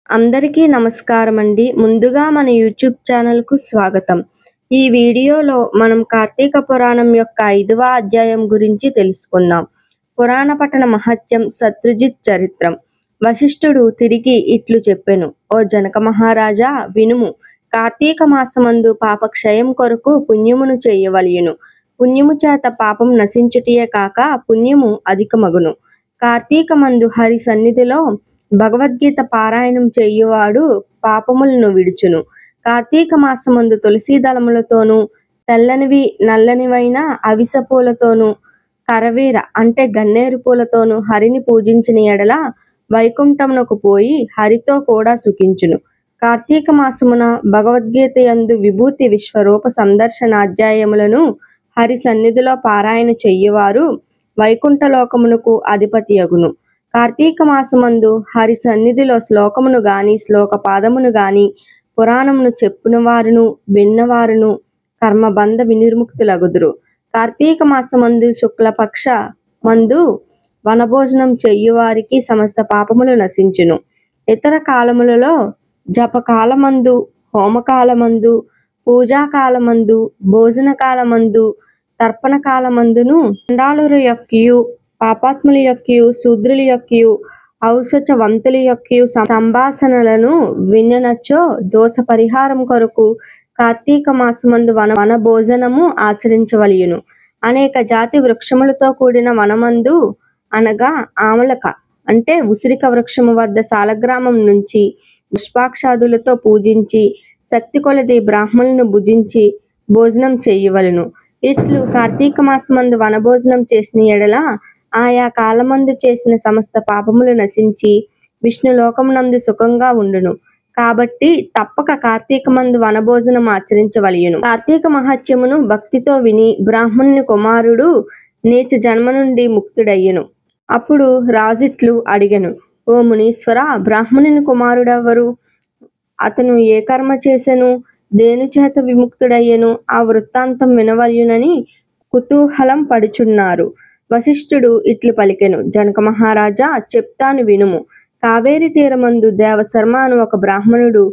అందరికీ నమస్కారం అండి. ముందుగా మన యూట్యూబ్ ఛానల్‌కు స్వాగతం. ఈ వీడియోలో మనం కార్తీక పురాణం యొక్క 5వ అధ్యాయం గురించి తెలుసుకుందాం. పురాణ పఠన మహత్యం శత్రుజిత్ చరిత్రం. వశిష్ఠుడు తిరిగి ఇట్లు చెప్పెను. ఓ జనక మహారాజా వినుము. కార్తీక మాసమందు పాపక్షయం కొరకు పుణ్యమును చేయవలయును. పుణ్యము చేత పాపం నశించుటయే కాక పుణ్యము అధికమగును. కార్తీకమందు హరి సన్నిధిలో భగవద్గీత పారాయణం చేయువాడు పాపములను విడుచును. కార్తీక మాసమందు తులసీ దళములతోనూ తెల్లనివి నల్లనివైన అవిసె పూలతోనూ కరవీర అంటే గన్నేరు పూలతోనూ హరిని పూజించిన ఎడల వైకుంఠమునకు పోయి హరితో కూడా సుఖించును. కార్తీక మాసమున భగవద్గీత యందు విభూతి విశ్వరూప సందర్శనాధ్యాయములను హరి సన్నిధిలో పారాయణ చెయ్యువారు వైకుంఠ లోకమునకు అధిపతి అగును. కార్తీక మాసమందు హరి సన్నిధిలో శ్లోకమును గాని శ్లోక పాదమును గాని పురాణమును చెప్పున వారును విన్నవారును కర్మబంధ వినిర్ముక్తులగుదురు. కార్తీక మాసమందు శుక్లపక్ష మందు వనభోజనం చెయ్యువారికి సమస్త పాపములు నశించును. ఇతర కాలములలో జపకాలమందు హోమకాలమందు పూజాకాలమందు భోజన కాలమందు తర్పణ కాలమందును చండాలుర యొక్కయు పాపాత్ముల యొక్కయు శూద్రుల యొక్కయు ఔసచవంతుల యొక్కయు సంభాషణలను విననచో దోష పరిహారం కొరకు కార్తీక మాసమందు వన భోజనము ఆచరించవలయును. అనేక జాతి వృక్షములతో కూడిన వనమందు అనగా ఆమలక అంటే ఉసిరిక వృక్షము వద్ద సాలగ్రామం నుంచి పుష్పాక్షాదులతో పూజించి శక్తి కొలది బ్రాహ్మణులను భుజించి భోజనం చేయవలను. ఇట్లు కార్తీక మాసమందు వనభోజనం చేసిన ఎడల ఆయా కాలమందు చేసిన సమస్త పాపములు నశించి విష్ణులోకమునందు సుఖంగా ఉండును. కాబట్టి తప్పక కార్తీకమందు వనభోజనం ఆచరించవలయును. కార్తీక మహత్యమును భక్తితో విని బ్రాహ్మణుని కుమారుడు నీచ జన్మ నుండి ముక్తుడయ్యెను. అప్పుడు రాజిట్లు అడిగెను, ఓ మునీశ్వర, బ్రాహ్మణుని కుమారుడెవరు? అతను ఏ కర్మ చేసెను? దేనిచేత విముక్తుడయ్యెను? ఆ వృత్తాంతం వినవలయునని కుతూహలం పడుచున్నారు. వశిష్ఠుడు ఇట్లు పలికెను, జనక మహారాజా చెప్తాను వినుము. కావేరి తీరమందు దేవశర్మ అను ఒక బ్రాహ్మణుడు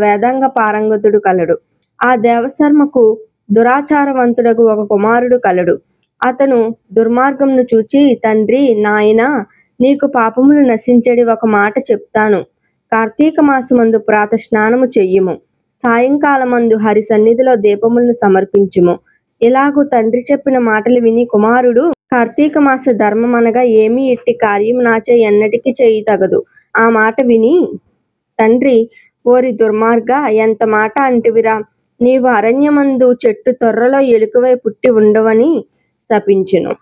వేదాంగ పారంగతుడు కలడు. ఆ దేవశర్మకు దురాచారవంతుడగు ఒక కుమారుడు కలడు. అతను దుర్మార్గంను చూచి, తండ్రి, నాయనా, నీకు పాపములు నశించడి ఒక మాట చెప్తాను. కార్తీక మాసమందు ప్రాత స్నానము చెయ్యుము. సాయంకాలమందు హరి సన్నిధిలో దీపములను సమర్పించుము. ఇలాగూ తండ్రి చెప్పిన మాటలు విని కుమారుడు కార్తీక మాస ధర్మం అనగా ఏమి ఇట్టి కార్యం నాచే ఎన్నటికి చేయి తగదు. ఆ మాట విని తండ్రి, ఓరి దుర్మార్గ, ఎంత మాట అంటివిరా, నీవు అరణ్యమందు చెట్టు తొర్రలో ఎలుకవై పుట్టి ఉండవని శపించెను.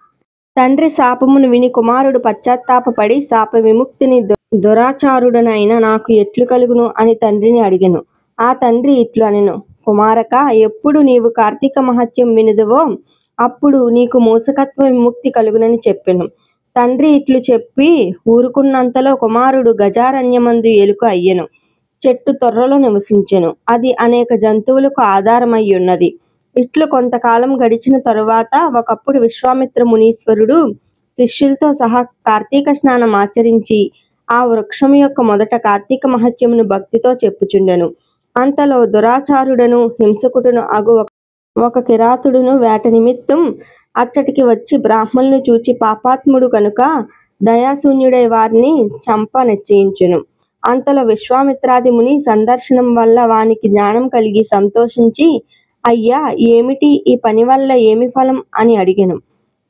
తండ్రి శాపమును విని కుమారుడు పశ్చాత్తాపపడి శాప విముక్తిని దురాచారుడనైన నాకు ఎట్లు కలుగును అని తండ్రిని అడిగెను. ఆ తండ్రి ఇట్లు అనెను, కుమారక, ఎప్పుడు నీవు కార్తీక మహత్యం వినుదువో అప్పుడు నీకు మూసకత్వ విముక్తి కలుగునని చెప్పెను. తండ్రి ఇట్లు చెప్పి ఊరుకున్నంతలో కుమారుడు గజారణ్యమందు ఎలుక అయ్యెను. చెట్టు తొర్రలో నివసించెను. అది అనేక జంతువులకు ఆధారమయ్యున్నది. ఇట్లు కొంతకాలం గడిచిన తరువాత ఒకప్పుడు విశ్వామిత్ర మునీశ్వరుడు శిష్యులతో సహా కార్తీక స్నానం ఆచరించి ఆ వృక్షము యొక్క మొదట కార్తీక మహత్యమును భక్తితో చెప్పుచుండెను. అంతలో దురాచారుడను హింసకుడును అగు ఒక కిరాతుడును వేట నిమిత్తం అచ్చటికి వచ్చి బ్రాహ్మణులను చూచి పాపాత్ముడు కనుక దయాశూన్యుడై వారిని చంప నిశ్చయించెను. అంతలో విశ్వామిత్రాది ముని సందర్శనం వల్ల వానికి జ్ఞానం కలిగి సంతోషించి, అయ్యా, ఏమిటి ఈ పని వల్ల ఏమి ఫలం అని అడిగెను.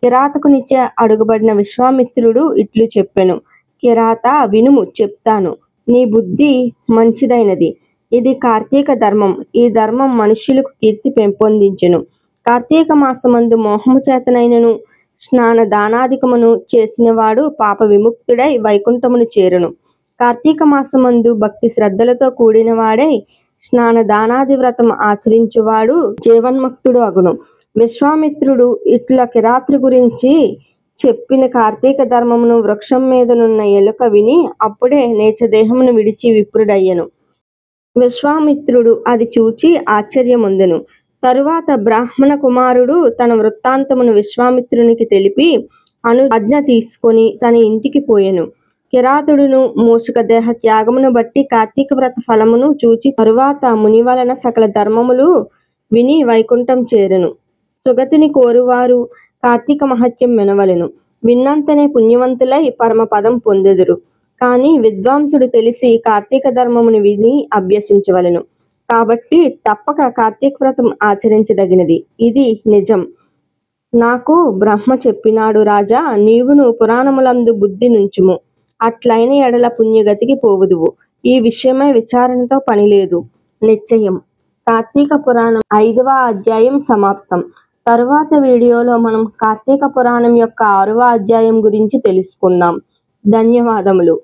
కిరాతకునిచే అడుగబడిన విశ్వామిత్రుడు ఇట్లు చెప్పెను, కిరాత, వినుము చెప్తాను. నీ బుద్ధి మంచిదైనది. ఇది కార్తీక ధర్మం. ఈ ధర్మం మనుష్యులకు కీర్తి పెంపొందించెను. కార్తీక మాసమందు మోహము చేతనైనను స్నాన దానాధికమును చేసినవాడు పాప విముక్తుడై వైకుంఠమును చేరును. కార్తీక మాసమందు భక్తి శ్రద్ధలతో కూడిన వాడై స్నాన దానాది వ్రతం ఆచరించువాడు జీవన్ముక్తుడు అగును. విశ్వామిత్రుడు ఇట్ల కిరాత్రి గురించి చెప్పిన కార్తీక ధర్మమును వృక్షం మీదనున్న ఎలుక విని అప్పుడే నీచదేహమును విడిచి విప్రుడయ్యెను. విశ్వామిత్రుడు అది చూచి ఆశ్చర్యమొందెను. తరువాత బ్రాహ్మణ కుమారుడు తన వృత్తాంతమును విశ్వామిత్రునికి తెలిపి ఆజ్ఞ తీసుకొని తన ఇంటికి పోయెను. కిరాతుడును మూషిక దేహ త్యాగమును బట్టి కార్తీక వ్రత ఫలమును చూచి తరువాత ముని వలన సకల ధర్మములు విని వైకుంఠం చేరెను. సుగతిని కోరువారు కార్తీక మహత్యం వినవలెను. విన్నంతనే పుణ్యవంతులై పరమపదం పొందెదరు. కానీ విద్వాంసుడు తెలిసి కార్తీక ధర్మమును విని అభ్యసించవలెను. కాబట్టి తప్పక కార్తీక వ్రతం ఆచరించదగినది. ఇది నిజం. నాకు బ్రహ్మ చెప్పినాడు రాజా, నీవును పురాణములందు బుద్ధి నుంచుము. అట్లైన ఎడల పుణ్యగతికి పోవుదువు. ఈ విషయమై విచారణతో పనిలేదు, నిశ్చయం. కార్తీక పురాణం 5వ అధ్యాయం సమాప్తం. తరువాత వీడియోలో మనం కార్తీక పురాణం యొక్క 6వ అధ్యాయం గురించి తెలుసుకుందాం. ధన్యవాదములు.